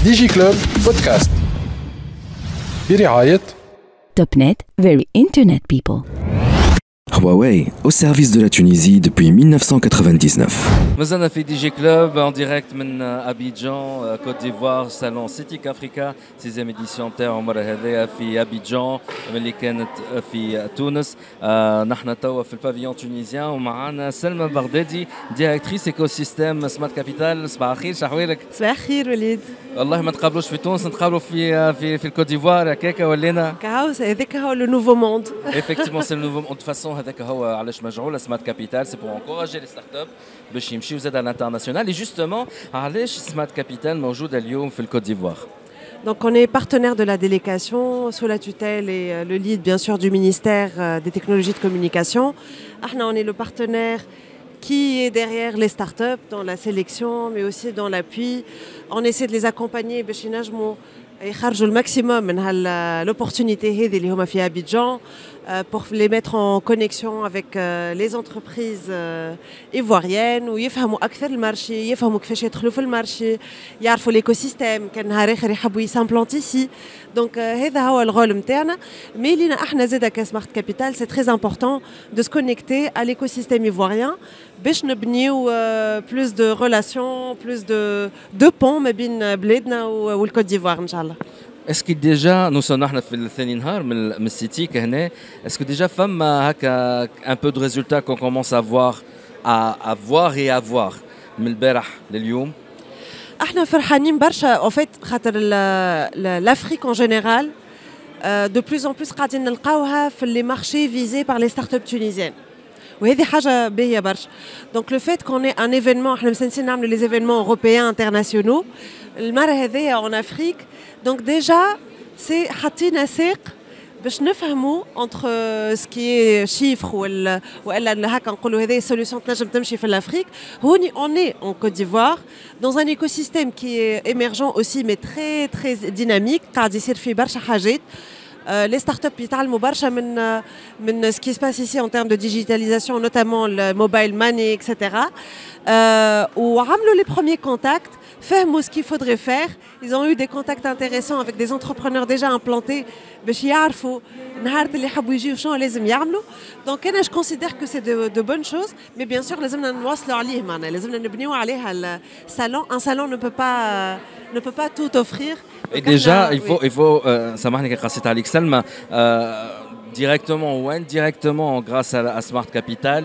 DigiClub بودكاست برعاية Topnet, very internet people. Huawei, au service de la Tunisie depuis 1999. مازلنا في دي جي كلوب en direct من أبيجان كوت ديفوار salon Citic Africa 6e édition تاعو المرة هذيا في أبيجان اللي كانت في تونس. نحن توا في البافيون تونيزيان ومعنا سلمى بغدادي ديريكتريس ايكو سيستيم سمارت كابيتال. صباح الخير، شحوالك؟ صباح الخير وليد. والله ما نتقابلوش في تونس، نتقابلوا في الكوت ديفوار هكاكا ولينا كهو هذاك هو لو نوفو موند. effectivement c'est le nouveau de toute façon هذاك هو علاش مجعول سمارت كابيتال سي بور انكوراجي لي ستارت اب باش يمشيو زاد على الانترناسيونال. اي جوستومون علاش سمارت كابيتال موجوده اليوم في الكوت ديفوار؟ Donc on est partenaire de la délégation sous la tutelle et le lead bien sûr du ministère des technologies de communication. Ahna, on est le partenaire qui est derrière les startups dans la sélection mais aussi dans l'appui. On essaie de les accompagner باش ينجموا يخرجوا الماكسيموم من l'opportunité هذه اللي هما في Abidjan pour les mettre en connexion avec les entreprises ivoiriennes ويفهموا أكثر المارشي، يفهموا كيفاش يدخلوا في المارشي، يعرفوا l'écosystème كان نهار آخر يحبوا يسامبلانتي ici. Donc هذا هو الرول نتاعنا. مي لينا احنا زادا كسمارت كابيتال c'est très important de se connecter à l'écosystème ivoirien باش نبنيو plus de relations, plus de ponts ما بين بلادنا والكوت ديفوار إن شاء الله. Est-ce que déjà nous sommes نحن في الثاني نهار من السيتيك هنا، est-ce que déjà فما هكا un peu de résultats qu'on commence à voir et à voir من البارح لليوم؟ احنا فرحانين برشا en fait خاطر l'Afrique en général de plus en plus قاعدين نلقاوها في les marchés visés par les startups tunisiennes. وهذه حاجة باهية برشا. Donc le fait qu'on ait un événement احنا مسنسين نعملوا les événements européens internationaux المرة هذيا en Afrique. Donc déjà c'est حاطين ساق باش نفهموا entre ce qui est chiffres ولا هكا نقولوا هذه solution تنجم تمشي في الأفريق. هوني on est en Côte d'Ivoire dans un écosystème qui est émergent aussi mais très très dynamique قاعد يصير فيه برشا حاجات. Les startups يتعلموا برشا من ce qui se passe ici en termes de digitalisation, notamment le mobile money, etc. وعملوا les premiers contacts, فهموا ce qu'il faudrait faire. Ils ont eu des contacts intéressants avec des entrepreneurs déjà implantés باش يعرفوا نهار اللي يحبوا يجيو شنو لازم يعملوا. Donc أنا je considère que c'est de bonnes choses, mais bien sûr لازمنا نواصلوا عليه معنا، لازمنا نبنيو عليها الصالون. Un salon ne peut pas tout offrir. Et déjà il faut سامحني كي قصيت عليك سلمى directement ou indirectement grâce à Smart Capital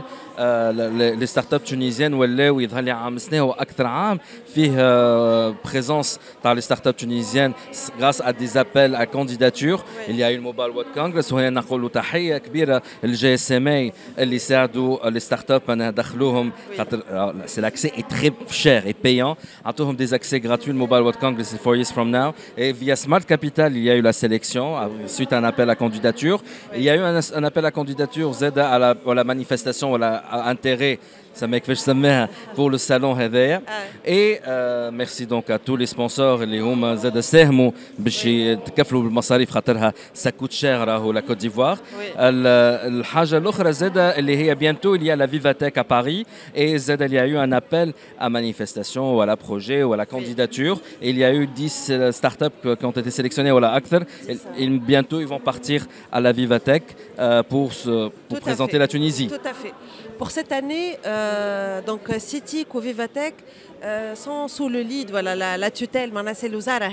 les startups tunisiennes ولاو يظهر لي عام سنه واكثر عام فيه présence تاع les startups tunisiennes grâce à des appels à candidature. Il y a eu le Mobile World Congress وهنا نقولوا تحيه كبيره للجي اس ام اي اللي ساعدوا les startups ان دخلوهم خاطر c'est l'accès est très cher et payant. عطوهم des accès gratuits le Mobile World Congress 4 years from now et via Smart Capital il y a eu la sélection suite à un appel à candidature. Il y a eu un appel à candidature à la manifestation ou à intérêt pour le salon هذايا. Et merci donc à tous les sponsors اللي هما زاد ساهموا باش يتكفلوا بالمصاريف خاطرها ça coûte cher راهو لا كوت ديفوار. الحاجه الاخرى زاد اللي هي bientôt il y a la Vivatech à Paris et زاد il y a eu un appel à manifestation ou à la projet ou à la candidature et il y a eu 10 startups qui ont été sélectionnées ou la acteur et bientôt ils vont partir à la Vivatech pour présenter la Tunisie. Tout à fait. Pour cette année, donc Citic ou Vivatech sont sous le lead, voilà, la tutelle, c'est l'Ouzara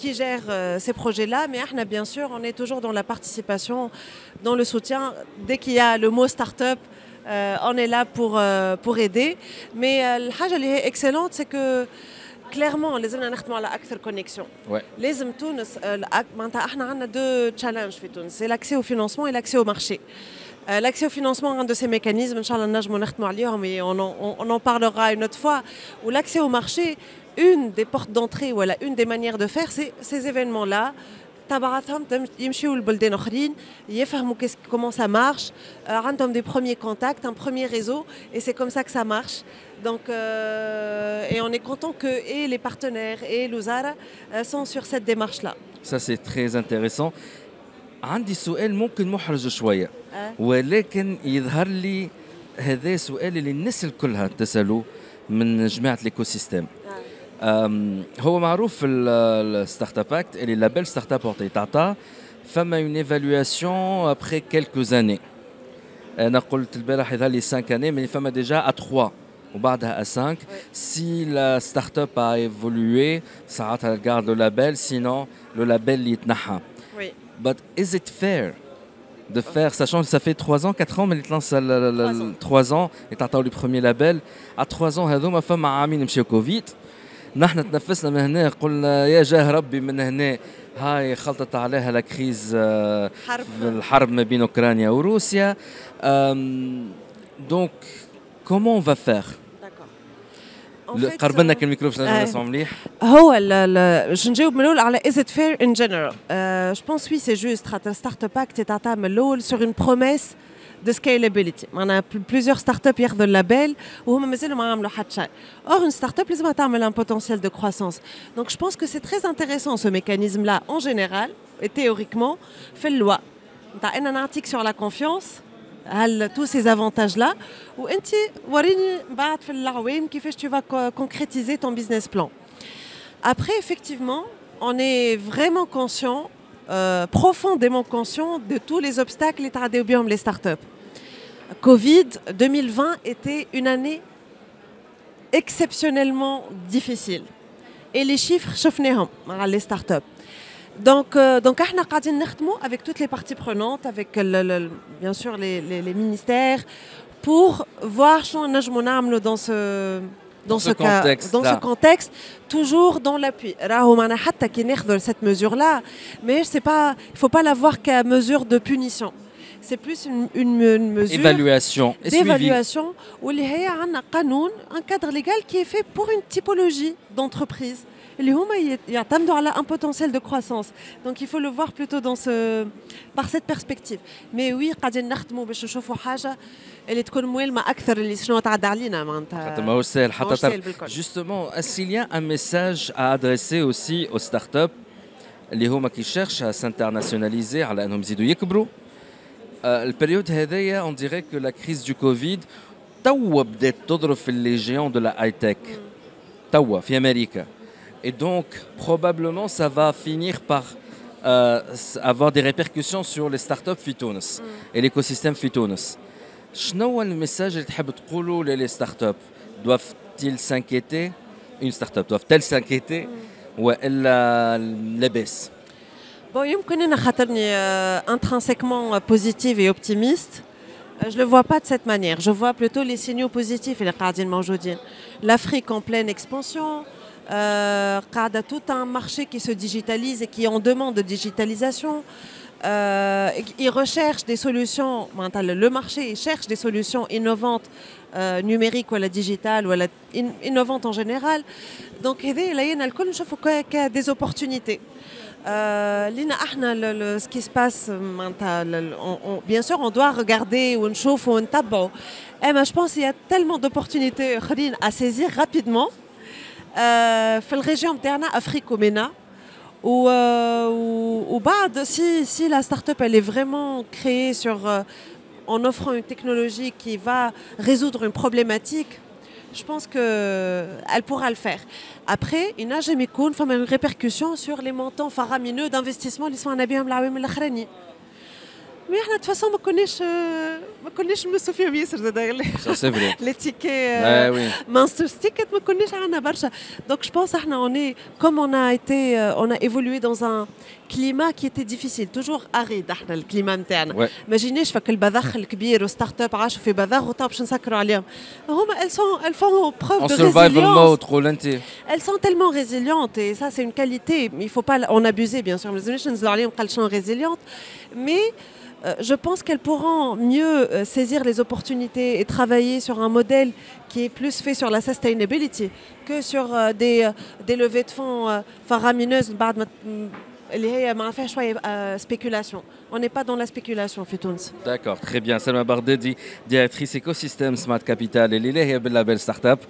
qui gère ces projets-là. Mais ahna, bien sûr, on est toujours dans la participation, dans le soutien. Dès qu'il y a le mot start-up, on est là pour aider. Mais la chose excellente, c'est que clairement لازمنا نخدموا على اكثر كونيكسيون. لازم تونس معناتها احنا عندنا دو تشالنج في تونس، سي لاكسي او فينانسمون et l'accès au marché. L'accès au financement, un de ces mécanismes, Inch'Allah, on en parlera une autre fois, où l'accès au marché, une des portes d'entrée, voilà, une des manières de faire, c'est ces événements-là. تبعثهم يمشيوا لبلدان اخرين يفهموا comment ça marche, عندهم des premiers contacts, un premier réseau et c'est comme ça que ça marche. Donc et on est content que et les partenaires et l'Ouzara sont sur cette démarche là. Ça c'est très intéressant. عندي سؤال ممكن محرج شويه ولكن يظهر لي هذا سؤال اللي الناس الكلها تسالوه من جماعه الايكو سيستيم. هو معروف في الستارت اب اكت اللي لابيل ستارت اب تعطى فما une évaluation après quelques années. انا قلت البارح يظهر لي 5 années mais فما déjà à 3 وبعدها à 5. Si la start-up a évolué, ساعتها garde le label, sinon le label يتنحى. Oui. But is it fair de faire, sachant que ça fait 3 ans, 4 ans, mais ils lancent 3 ans, et t'attends le premier label. À 3 ans, هذوما فما عامين مشاو كوفيد. نحن تنفسنا من هنا قلنا يا جاه ربي من هنا هاي خلطت عليها الكريز الحرب ما بين اوكرانيا وروسيا. دونك كومون اون فا فير قربنا الميكرو باش نجم نسمعوا مليح. هو باش نجاوب من الاول على is it fair in general. Je pense oui c'est juste startup act تاع من الاول sur une promesse de scalability. معناها plusieurs startups ياخذوا اللابيل وهما مازالوا ما عملوا حتى شيء. Or une startup لازم تعمل un potentiel de croissance. Donc je pense que c'est très intéressant ce mécanisme là en général et théoriquement في اللoi. نتاع أنا نعطيك sur la confiance. tous ces avantages-là, ou tu vas concrétiser ton business plan. Après, effectivement, on est vraiment conscient, profondément conscient de tous les obstacles les startups. Covid 2020 était une année exceptionnellement difficile. Et les chiffres, شفناهم les startups. Donc, احنا قاعدين نخدموا avec toutes les parties prenantes, avec bien sûr les ministères, pour voir ce qu'on نجموا نعملوا dans ce contexte, toujours dans l'appui. راهو معنا حتى كي ناخذوا cette mesure-là, mais c'est pas, il faut pas la voir qu'à mesure de punition. C'est plus une mesure d'évaluation où il y a un cadre légal qui est fait pour une typologie d'entreprise. اللي هما يعتمدوا على un potentiel de croissance. Donc il faut le voir plutôt par cette perspective. Mais oui, قاعدين نخدموا باش نشوفوا حاجة اللي تكون ملمة أكثر اللي شنو تعدى علينا معناتها. حتى ماهوش سهل حتى justement s'il y a un message à adresser aussi aux startups اللي هما qui cherchent à s'internationaliser على أنهم يزيدوا يكبروا. البريود هذايا on dirait que la crise du Covid توا بدات تضرب في les géants de la high tech. توا في أمريكا. Et donc, probablement, ça va finir par avoir des répercussions sur les startups Fitounes et l'écosystème Fitounes. Quel est le message que tu veux dire les startups? Doivent-ils s'inquiéter? Une startup, doivent-elles s'inquiéter? Ou la baisse? Bon, je suis intrinsèquement positive et optimiste. Je ne le vois pas de cette manière. Je vois plutôt les signaux positifs. L'Afrique en pleine expansion. Tout un marché qui se digitalise et qui est en demande de digitalisation. Ils recherchent des solutions, le marché cherche des solutions innovantes, numériques ou à la digitale ou à la innovantes en général. Donc, il y a des opportunités. Ce qui se passe, bien sûr, on doit regarder ou on tabac. Mais je pense qu'il y a tellement d'opportunités à saisir rapidement. في الريجيون نتاعنا افريك ومينا وبعد si la start-up elle est vraiment créée en offrant une technologie qui va résoudre une problématique, je pense qu'elle pourra le faire. Après, il n'a jamais une répercussion sur les montants faramineux d'investissement اللي سمعنا بهم العوام الاخرانيين. Mais de toute façon, ما كناش مسوفيهم ياسر زاد les tickets Monster Ticket ما كناش عندنا برشا. Donc je pense comme on a évolué dans un climat qui était difficile, toujours aride احنا الكليما نتاعنا. Imaginez فك البذخ الكبير وستارت اب عاشوا في بذخ وطاب باش نسكروا عليهم. هما elles font preuve de résilience. Elles sont tellement résilientes et ça c'est une qualité, mais il faut pas en abuser bien sûr. Les نزلوا عليهم قال شنو résilientes, mais je pense qu'elles pourront mieux saisir les opportunités et travailler sur un modèle qui est plus fait sur la sustainability que sur des levées de fonds faramineuses. اللي هي ما فيها شويه spéculation. On n'est pas dans la spéculation في تونس. D'accord, très bien. Salma Bardedi, directrice écosystème Smart Capital اللي هي باللابel startup.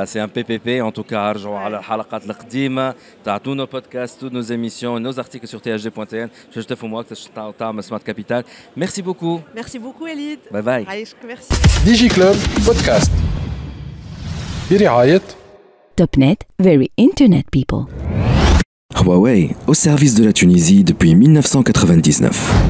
C'est un PPP en tout cas. ارجعوا على الحلقات القديمه تاع tous nos podcasts, toutes nos émissions, nos articles sur thd.tn. Je te fais moi que تاع Smart Capital. Merci beaucoup. Merci beaucoup Elid. Bye bye. عايشك merci. ديجي كلوب بودكاست برعاية Topnet, very Internet people. Huawei, au service de la Tunisie depuis 1999.